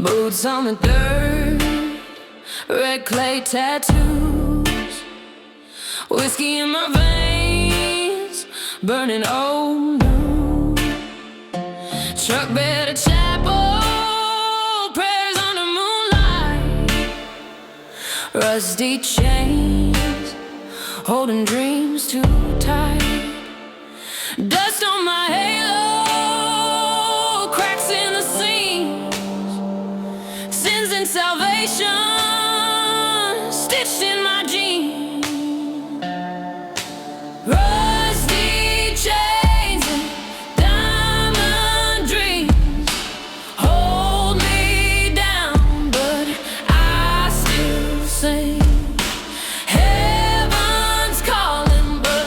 Boots on the dirt, red clay tattoos, whiskey in my veins, burning old news. Truck bed at chapel, prayers under moonlight, rusty chains, holding dreams too tight. Dust on my halo, cracks in the seams, sins and salvation stitched in my jeans. Rusty chains and diamond dreams hold me down, but I still sing. Heaven's calling, but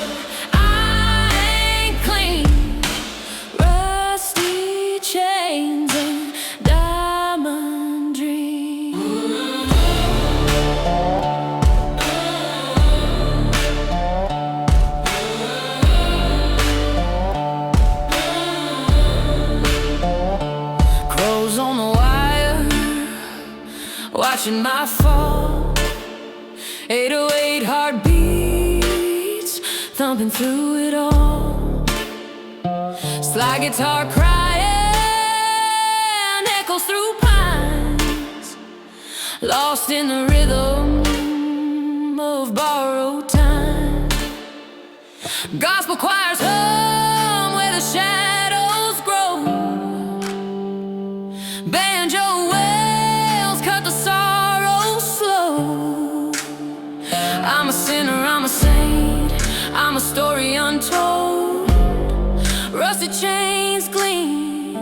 I ain't clean. Rusty chains and diamond dreams. Crows on the wire, watching my fall. 808 heartbeats thumping through it all. Slide guitar crying echoes through pines, lost in the rhythm of borrowed time. Gospel choirs hum where the shadows grow. Banjo wails cut the sorrow slow. I'm a sinner, I'm a saint, I'm a story untold. Rusty chains gleam,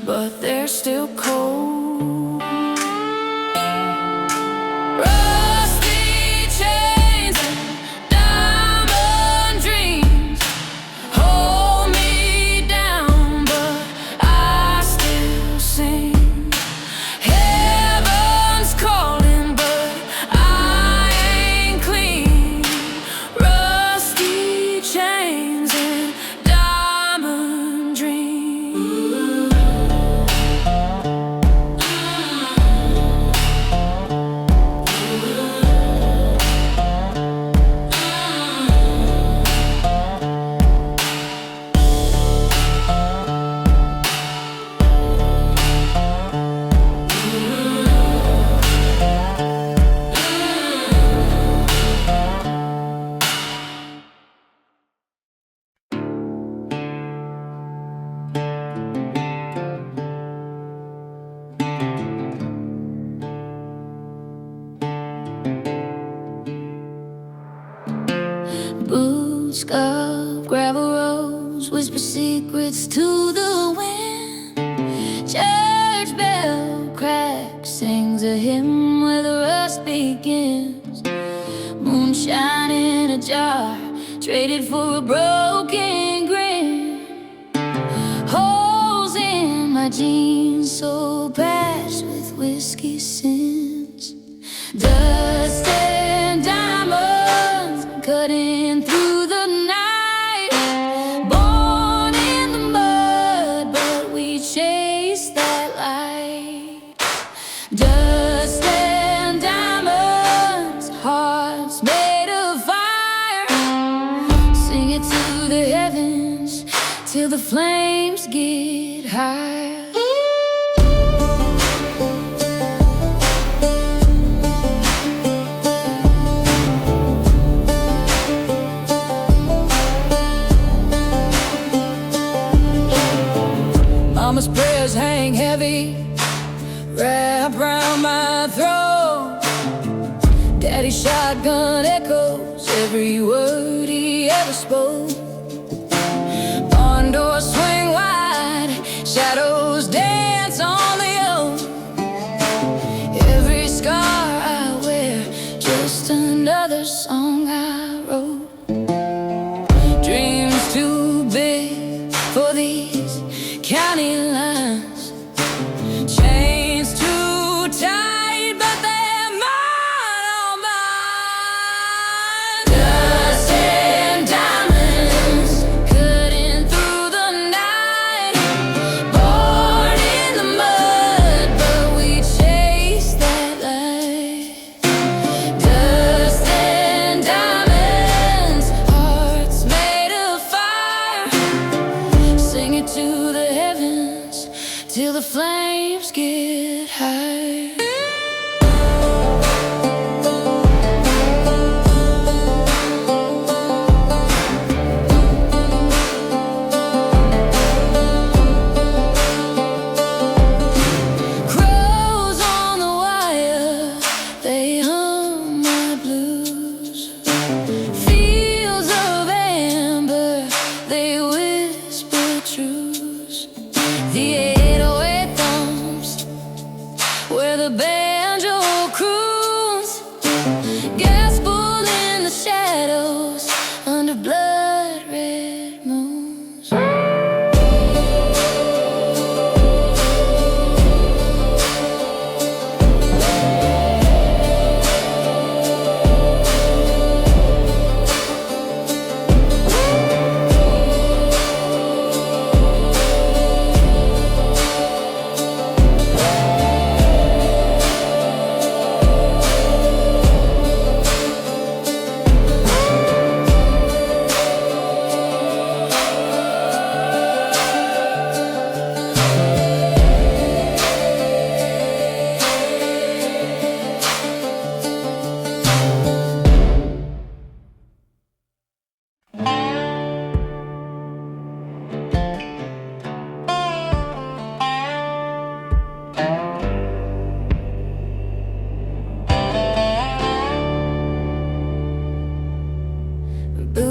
but they're still cold. Rusty chains and diamond dreams hold me down, but I still sing. Heaven's calling, but I ain't clean. Rusty chains and diamond dreams. Boots scuff, gravel roads, whisper secrets to the wind. Church bell cracks, sings a hymn where the rust begins. Moonshine in a jar, traded for a broken grin. Holes in my jeans, so patched with whiskey sins. Dust and diamonds cutting through the night. Born in the mud, but we chase that light. Dust and diamonds, hearts made of fire. Sing it to the heavens till the flames get high. Mama's prayers hang heavy, wrap round my throat. Daddy's shotgun echoes every word he ever spoke. Barn doors swing wide, shadows dance on the oak. Every scar I wear, just another song I wrote. Dreams too big for these county lines, chains too tight, but they're mine, all mine. Dust and diamonds cutting through the night. Born in the mud, but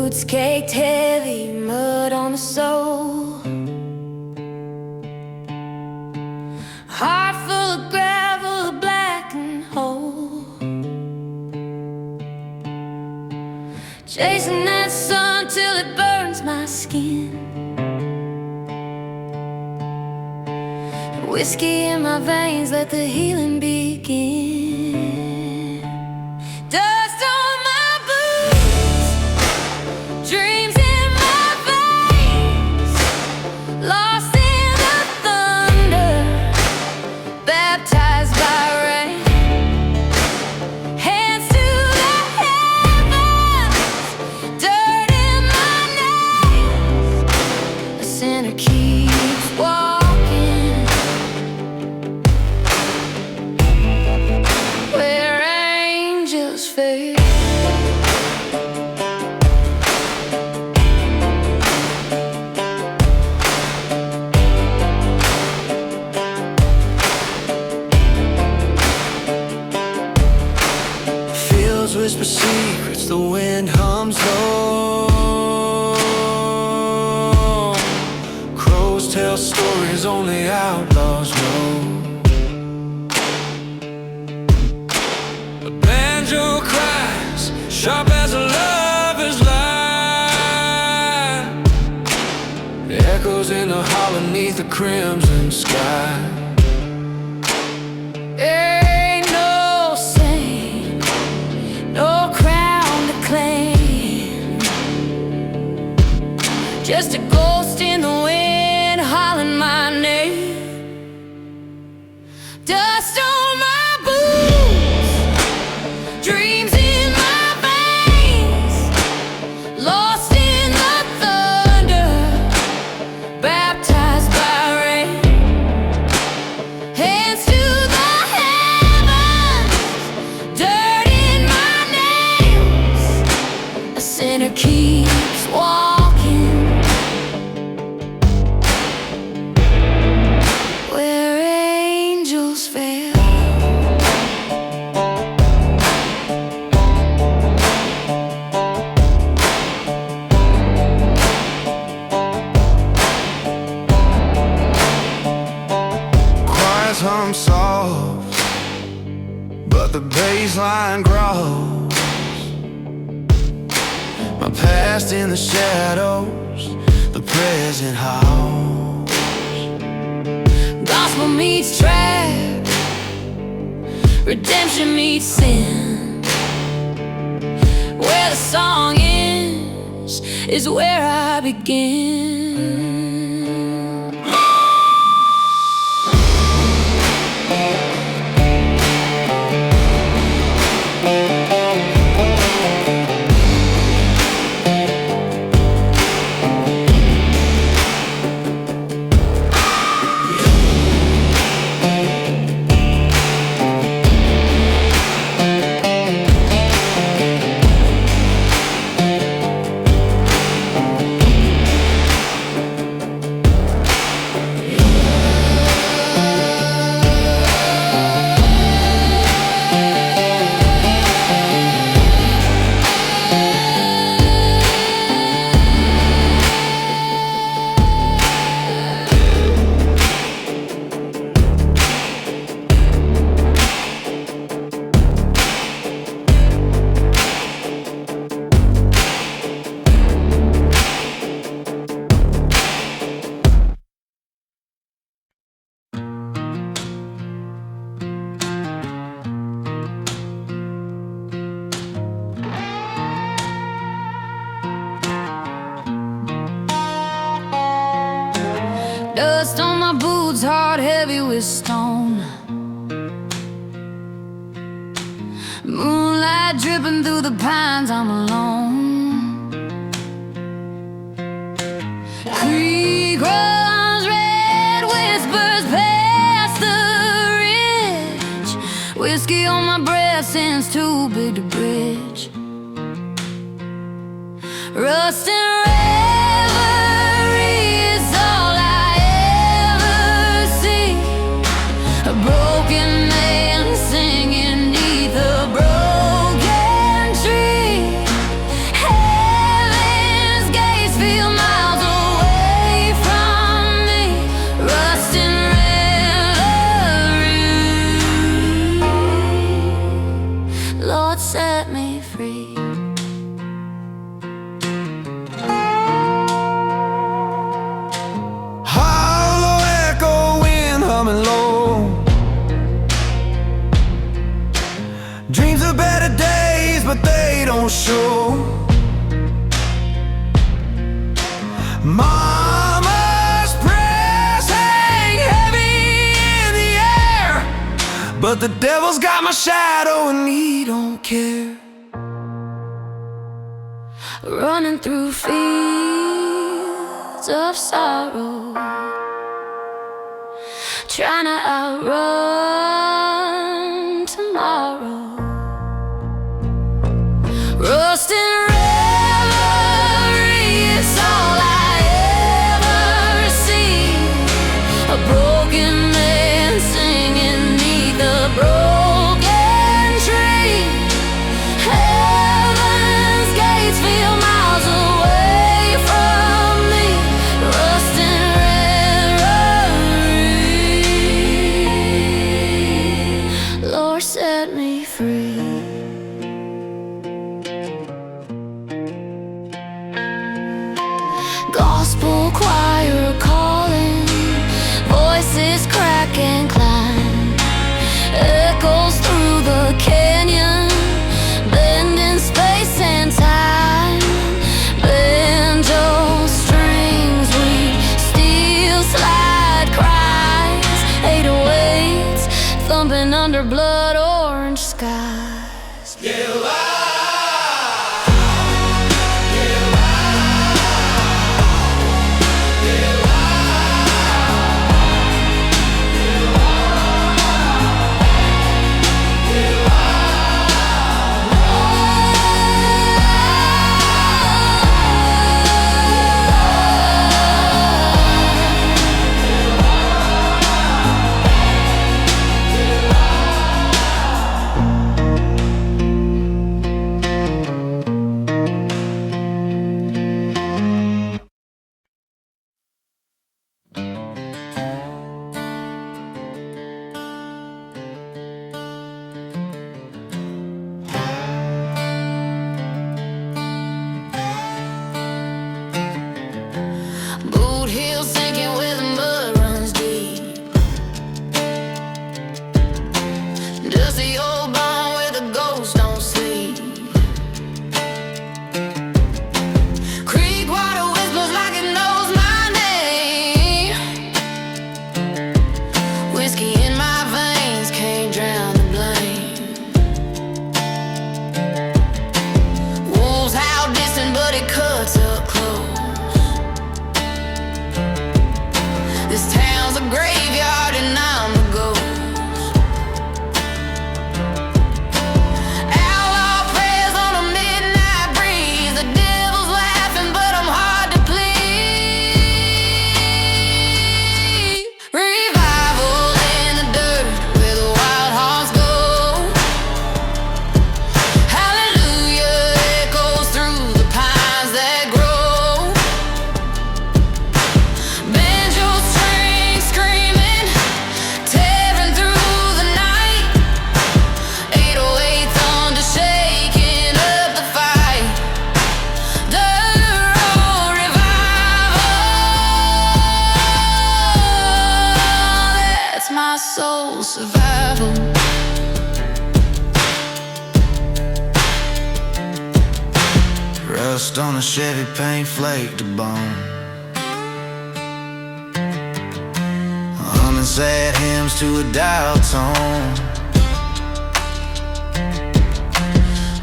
Boots caked heavy, mud on the sole. Heart full of gravel, a blackened hole. Chasing that sun till it burns my skin. Whiskey in my veins, let the healing begin. Dust on my boots, dreams in my veins, lost in the thunder, baptized by rain. Hands to the heavens, dirt in my nails. A sinner keeps walking where angels fail. Fields whisper secrets, the wind hums low. Crows tell stories only outlaws know. A banjo cries, sharp as a lover's lie. It echoes in the hollow beneath the crimson sky. Ain't no saint, no crown to claim, just a ghost in the wind hollering my name. Dust on my boots, dreams in my veins, lost in the thunder, baptized by rain. Hands to the heavens, dirt in my nails. A sinner keeps walking where angels fail. Choirs hum soft, but the bass line grows. My past in the shadows, the present howls. Gospel meets trap, redemption meets sin. Where the song ends is where I begin. Dust on my boots, heart heavy with stone. Moonlight dripping through the pines, I'm alone. Creek runs, red whispers past the ridge. Whiskey on my breath, sins too big to bridge. Rust and reverie is all I ever see. A broken man singing 'neath a broken tree. Heaven free. Hollow echoing, humming low. Dreams of better days, but they don't show. Mama's prayers hang heavy in the air, but the devil's got my shadow and he don't care. Running through fields of sorrow, trying to outrun tomorrow. Rusting reverie is all I ever see. A broken man singing 'neath a broken tree. Heaven's gates feel miles away from me. Rusting reverie, Lord, set me free. Gospel choir calling, voices crack and climb, echoes through the canyon, bending space and time. Banjo strings, we steel slide cries, 808s thumping under blood orange skies. Boot heels sinking where the mud runs deep. Dusty old barn where the ghosts don't sleep. Creek water whispers like it knows my name. Whiskey in my veins can't drown the blame. Wolves howl distant, but it cuts up close. This town's a graveyard and I'm the ghost. Outlaw prayers on a midnight breeze. The devil's laughing, but I'm hard to please. Revival in the dirt where the wild hearts go. Hallelujah echoes through the pines that grow. Banjo strings screaming, tearing through the night. 808 thunder shaking up the fight. Dirt road revival, that's my soul's survival. Rust on a Chevy paint flaked to bone. Humming sad hymns to a dial tone.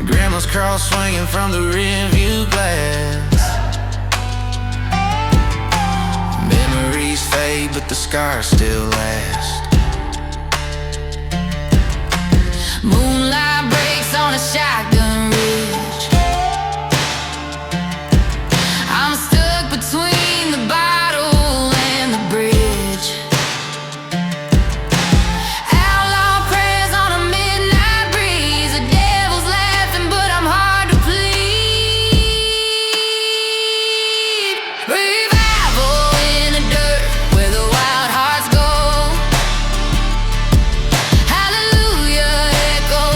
Grandma's cross swinging from the rearview glass. Memories fade, but the scars still last. Moonlight breaks on a shotgun ridge. I'm stuck between the bottle and the bridge. Outlaw prayers on a midnight breeze. The devil's laughing, but I'm hard to please. Revival in the dirt where the wild hearts go. Hallelujah echoes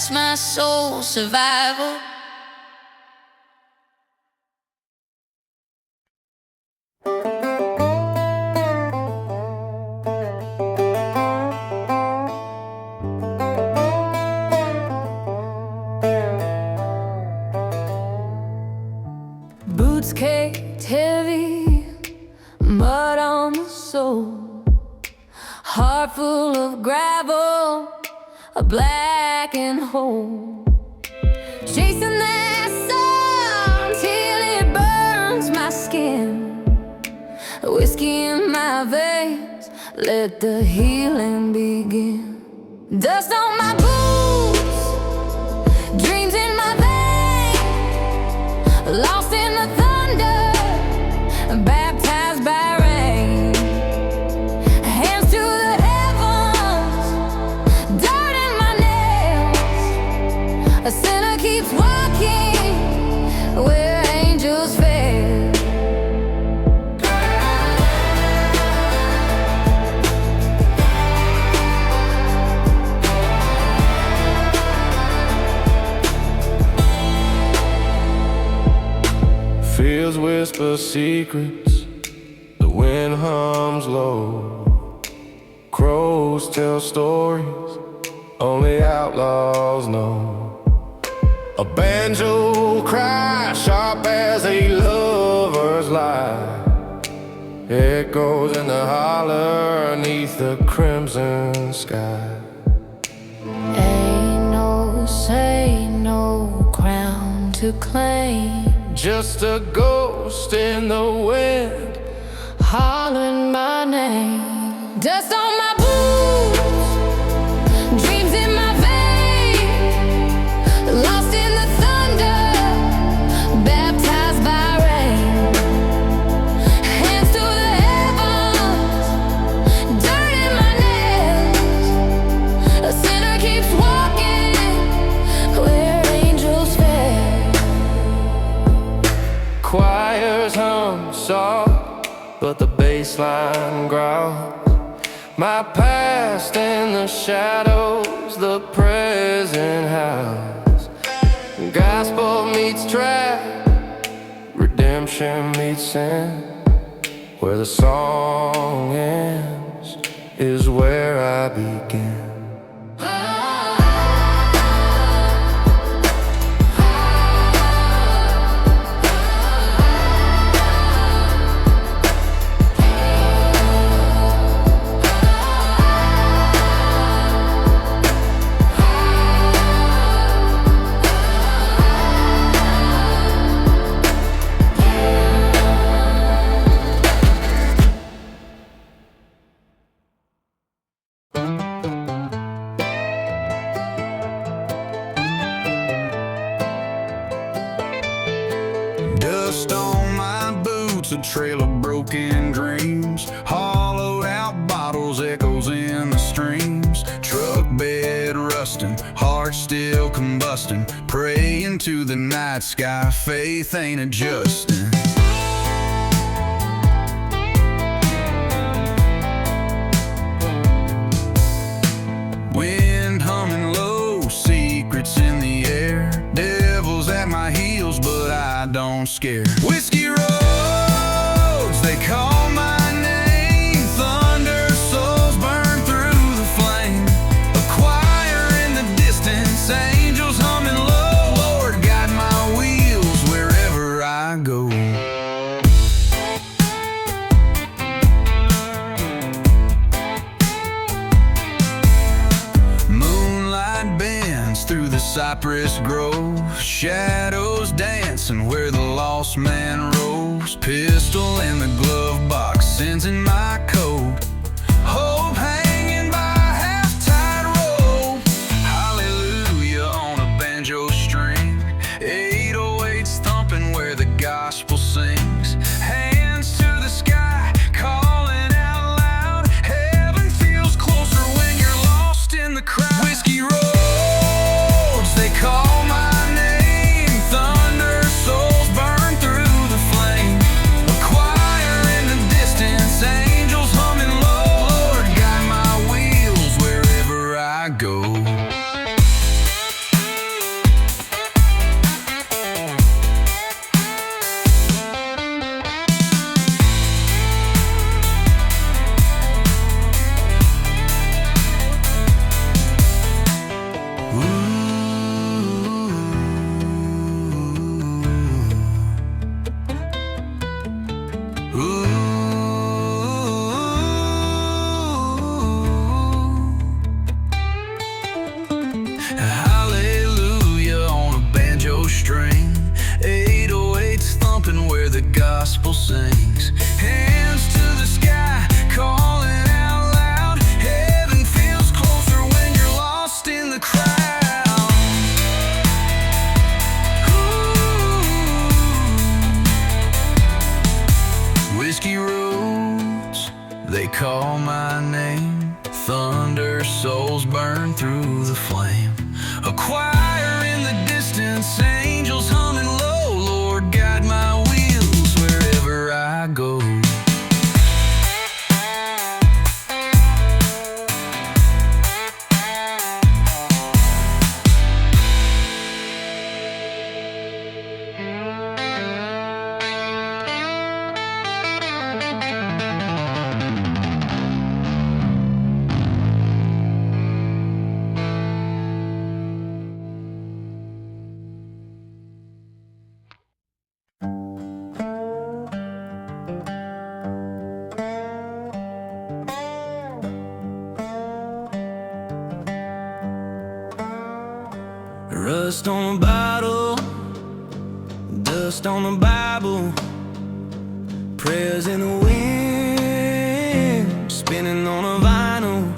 That's my soul's survival. Boots caked heavy, mud on the sole, heart full of gravel, a blackened hole. Chasing that sun till it burns my skin, whiskey in my veins, let the healing begin. Dust on my boots, dreams in my veins, lost in the thunder, baptized by rain. Hands to the heavens, dirt in my nails. A sinner keeps walking where angels fail. Fields whisper secrets, the wind hums low. Crows tell stories only outlaws know. A banjo cries sharp as a lover's lie, echoes in the holler beneath the crimson sky. Ain't no say, no crown to claim, Just a ghost in the wind, hollering my name. Dust on my boots, dreams in my veins, lost in the thunder, baptized by rain. Hands to the heavens, dirt in my nails. A sinner keeps walking where angels fail. choirs hum soft, but the bass line growls. My past in the shadows, the present house. Gospel meets trap, redemption meets sin. Where the song ends is where I begin. Dust on my boots, a trail of broken dreams, hollowed out bottles, echoes in the streams. Truck bed rusting, heart still combusting, praying to the night sky, faith ain't adjusting. Wind humming low, secrets in the air, devils at my heels, but I don't scare. Whiskey roads, they call my name, thunder souls burn through the flame. A choir in the distance, angels humming low, Lord guide my wheels wherever I go. Moonlight bends through the cypress grove, shadows dancing where the lost man rose. Pistol in the glove box, sins in my coat, hope hanging by a half-tied rope. Hallelujah on a banjo string, 808's thumping where the gospel sings. Hands to the sky, calling out loud, heaven feels closer when you're lost in the crowd. Whiskey roads, they call my name, thunder souls burn through the flame. A choir in the distance, angels humming low, Hallelujah on a banjo string, 808s thumping where the gospel sings. Hands to the sky, calling out loud. Heaven feels closer when you're lost in the crowd. Ooh. Whiskey roads, they call my name. Thunder souls burn through the flame. A choir in the distance, angels humming low. Lord, guide my wheels wherever I go. Rust on a bottle, dust on the Bible, prayers in the wind, spinning on a vinyl.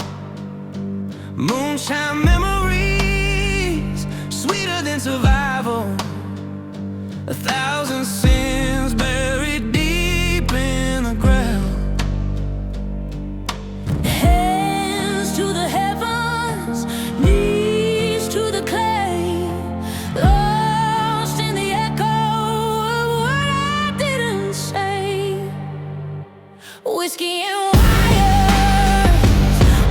Moonshine memories, sweeter than survival. 1,000 sins buried deep in the ground. Hands to the heavens, knees to the clay, lost in the echo of what I didn't say. Whiskey and wires,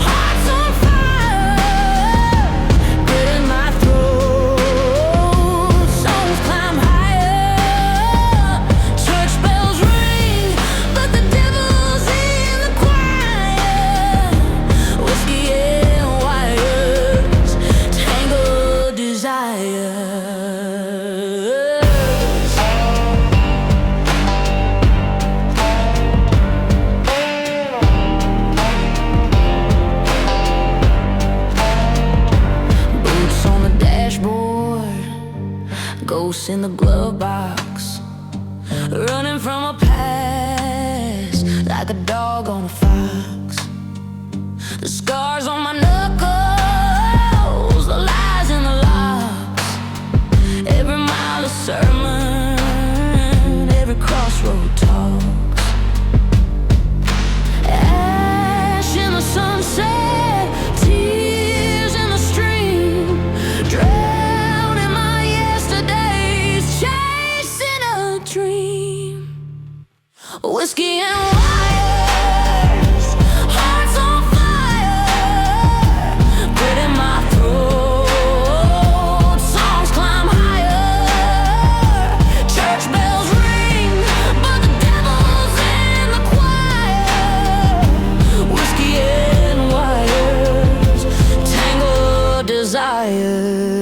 hearts on fire, grit in my throat, songs climb higher, church bells ring, but the devil's in the choir. Whiskey and wires, tangled desires. Boots on the dashboard, ghosts in the glove box, running from a past like a dog on a fox. The scars on my knuckles, the lies in the locks, every mile a sermon, every crossroad talks. Ash in the sunset, tears in the stream, drowning my yesterdays, chasing a dream. Whiskey and wires, hearts on fire, grit in my throat, songs climb higher, church bells ring, but the devil's in the choir. Whiskey and wires, tangled desires.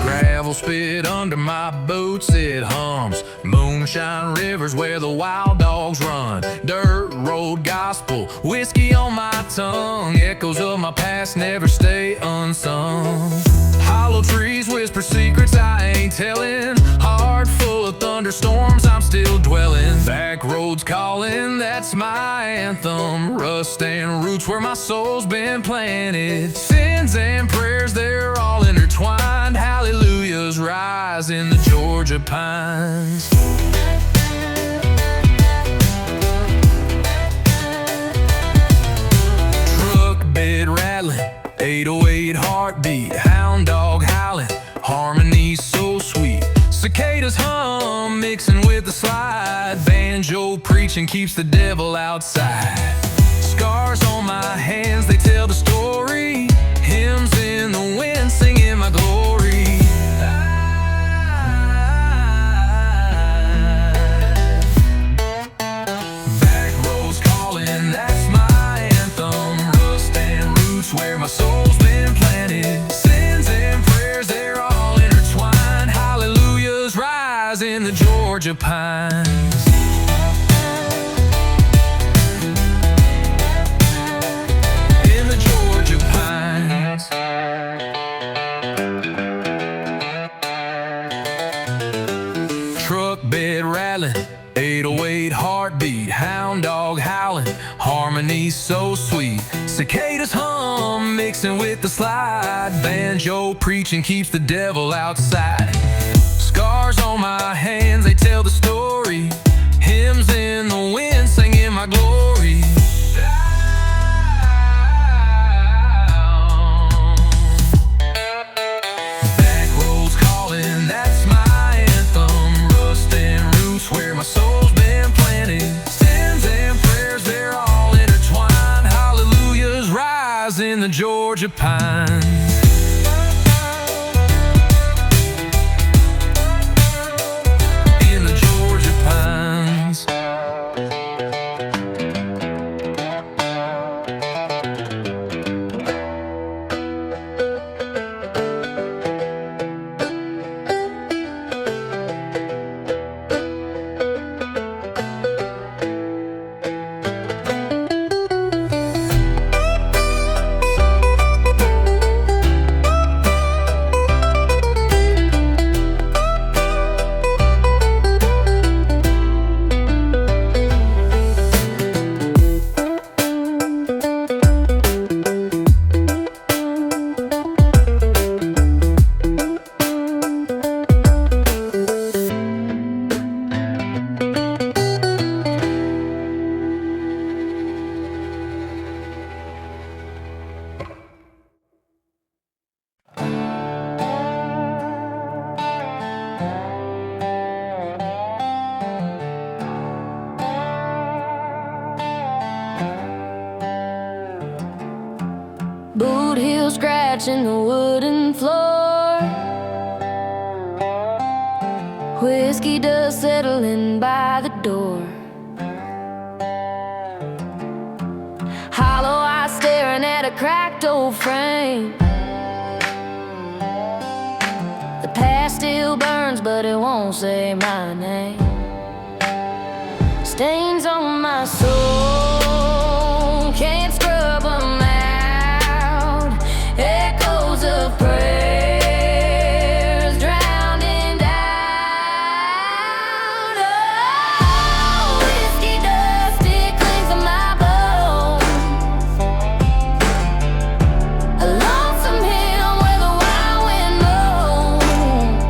Gravel spit under my boots, it hums. Moonshine rivers where the wild dogs run. Dirt road gospel, whiskey on my tongue. Echoes of my past never stay unsung. Hollow trees whisper secrets I ain't telling. Heart full of thunderstorms, I'm still dwelling. Back roads calling, that's my anthem. Rust and roots where my soul's been planted. Sins and prayers, they're all intertwined. Hallelujahs rise in the Georgia pines. Truck bed rattling, 808 heartbeat, hound dog howling, harmony so sweet. Cicadas hum, mixing with the slide. Banjo preaching keeps the devil outside. my soul's been planted. Sins and prayers, they're all intertwined. Hallelujahs rise in the Georgia pines. In the Georgia pines. Truck bed rattling, 808 heartbeat, hound dog howling, harmony so sweet. Cicadas hum, mixing with the slide. Banjo preaching keeps the devil outside. Scars on my hands, they tell the story. Hymns in the wind, singing my glory. Back roads calling, that's my anthem. Rust and roots where my soul's been planted. Sins and prayers, they're all intertwined. Hallelujahs rise in the Georgia pines. In the Georgia pines. Boot heel scratching the wooden floor. Whiskey dust settling by the door. Hollow eyes staring at a cracked old frame. The past still burns, but it won't say my name. Stains on my soul, can't scrub 'em out. Echoes of prayers drowning out. Oh, whiskey dust, it clings to my bones. A lonesome hill where the wild wind moans.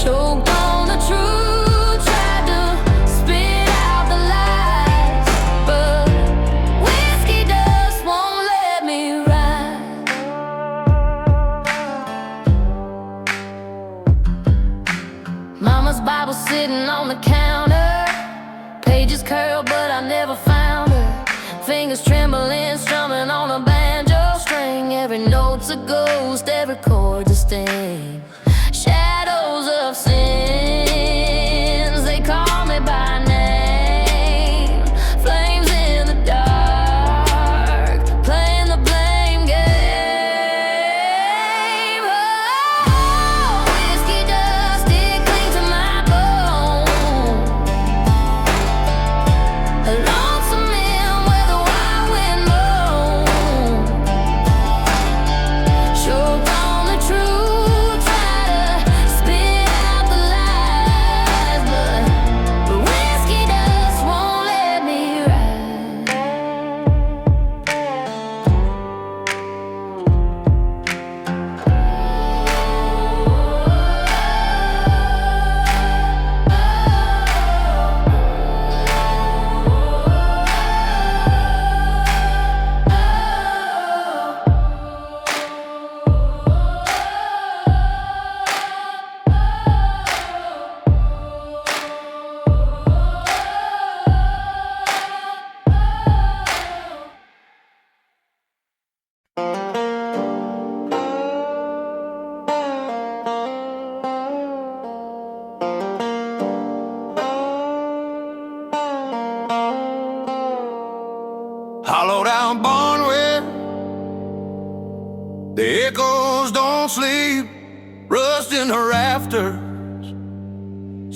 Choked on the truth, tried to spit out the lies, but whiskey dust won't let me ride. Mama's Bible sitting on the counter, pages curled, but I never found her. Fingers trembling, strumming on a banjo string. Every note's a ghost, every chord's a sting. Shadows of sins, they call me by name. Flames in the dark, playing the blame game. Oh, whiskey dust, it clings to my bones. A lonesome inn where the wild wind moans. Choked on the truth, try to spit out the lies, but whiskey dust won't let me ride. Hollowed out barn where The echoes don't sleep, rust in the rafters,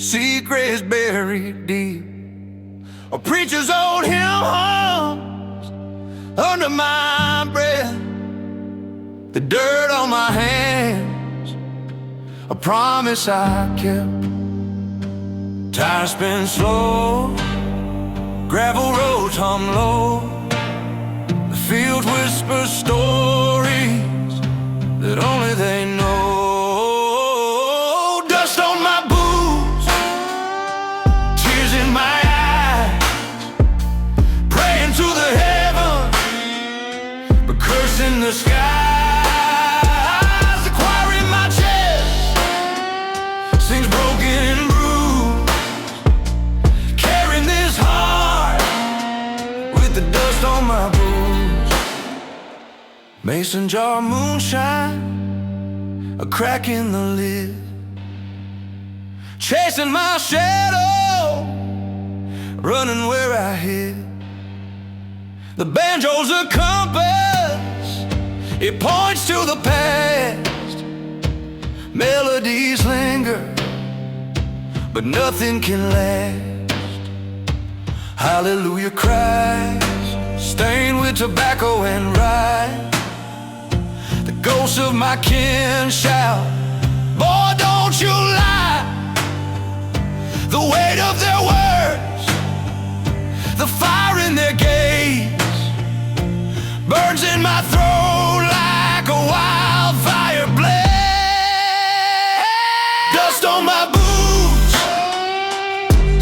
secrets buried deep. A preacher's old hymn hums under my breath. The dirt on my hands, a promise I kept. Tires spin slow, gravel roads hum low. The fields whisper stories that only they know. Dust on my boots, tears in my eyes, praying to the heavens, but cursing the skies. The choir in my chest sings broken and bruised, carrying this heart with the dust on my boots. Mason jar moonshine, a crack in the lid, chasing my shadow, running where I hid. The banjo's a compass, it points to the past. Melodies linger, but nothing can last. Hallelujah cries, stained with tobacco and rye. The ghosts of my kin shout, boy, don't you lie. The weight of their words, the fire in their gaze, burns in my throat like a wildfire blaze. Dust on my boots,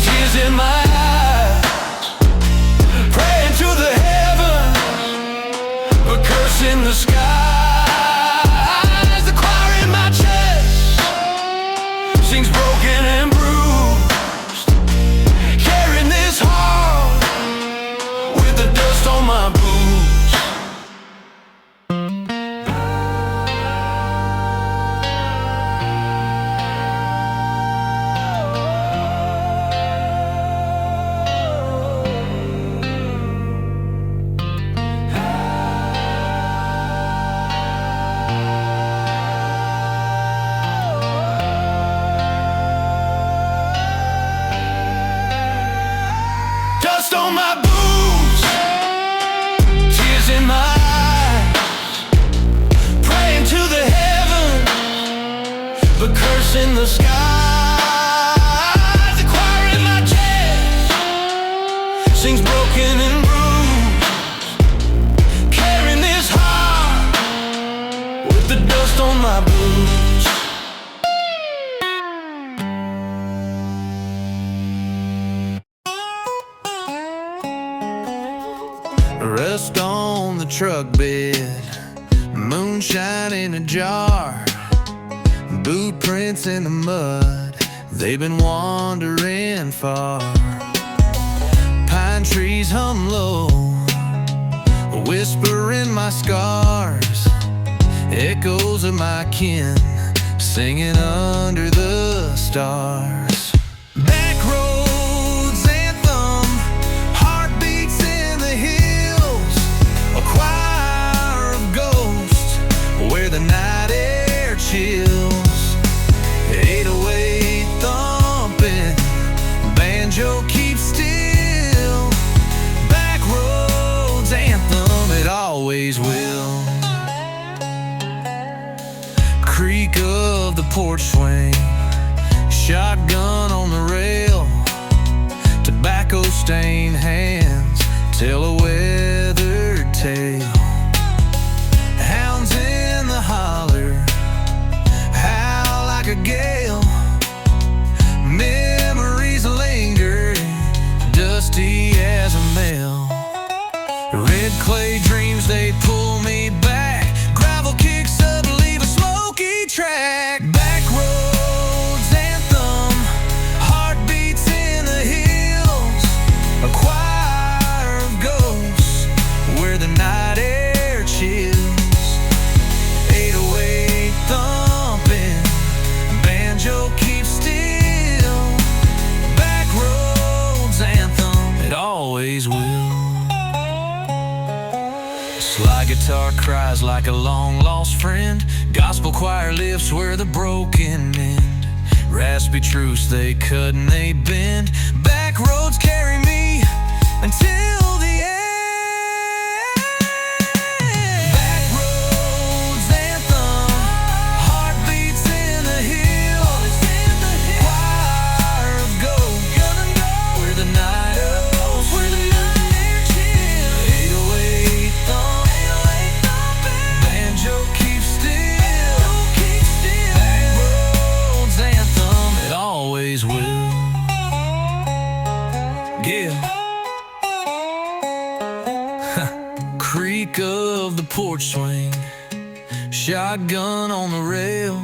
tears in my eyes, praying to the heavens, but cursing the sky. Broken and bruised, carrying this heart with the dust on my boots. Dust on my boots, tears in my eyes, praying to the heavens, but cursing the skies. The choir in my chest sings broken and bruised, carrying this heart with the dust on my boots. Rust on the truck bed, moonshine in a jar, boot prints in the mud, they've been wandering far. Pine trees hum low, a whisper in my scars, echoes of my kin singing under the stars. Back roads anthem, heartbeats in the hills, a choir of ghosts where the night air chills. 808 thumping, banjo keeps still. Back roads anthem, it always will. Creak of the porch swing, shotgun on the rail, tobacco stained hands tell a weathered tale. Hounds in the holler howl like a gale, memories linger dusty as a mail. Red clay dreams, they pull me back, gravel kicks up, leave a smoky track. Back roads anthem, heartbeats in the hills, a choir Slide guitar cries like a long-lost friend. Gospel choir lifts where the broken mend. Raspy truths they cut and they bend. Back roads carry me until the end. Back roads anthem, heartbeats in the hills. Choir of gold, where the night goes, where the night chill. 808 thump, banjo keeps still. Back roads anthem, it always will. Yeah. Creak of the porch swing, shotgun on the rail,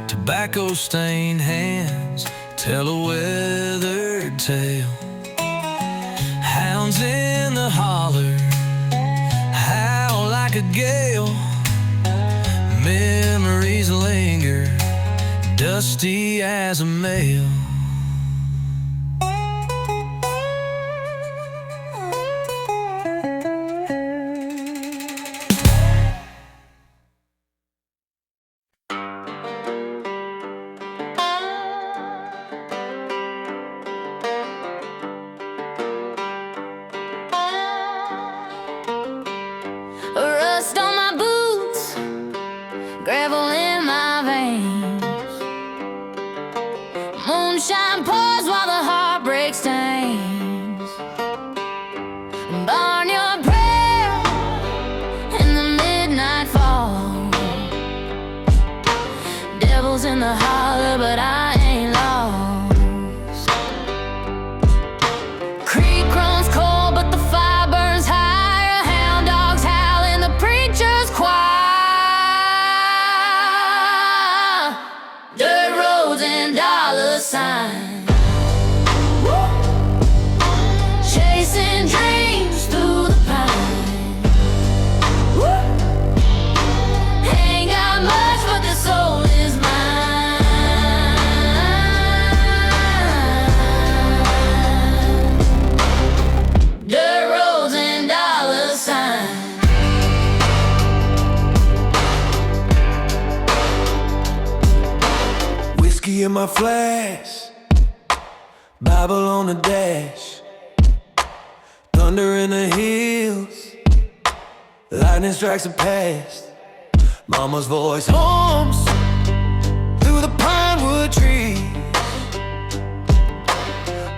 tobacco stained hands tell a weathered tale. Hounds in the holler howl like a gale. Memories linger, dusty as a mail. Rust on my boots, gravel in my veins. Moonshine pours while the heartbreak stains. Barnyard prayer in the midnight fall. Devil's in the holler, but I ain't lost. Creek runs cold, but the fire burns higher. Hound dogs howl in the preacher's choir. Dirt roads and dollar signs, chasing dreams through the pine. Ain't got much, but the soul is mine. Dirt roads and dollar signs. Whiskey in my flask, Bible on the dash, thunder in the hills, lightning strikes the past. Mama's voice hums through the pine wood trees.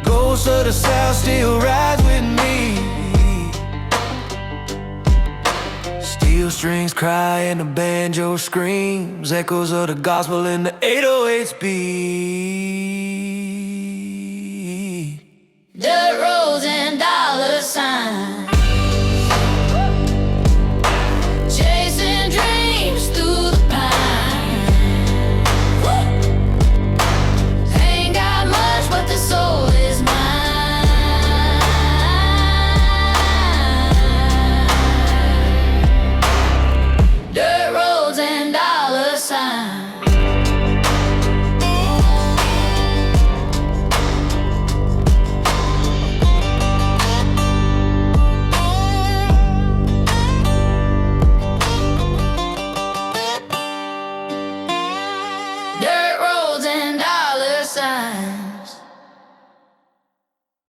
Ghost of the south still rides with me. Steel strings cry and the banjo screams, echoes of the gospel in the 808's beat.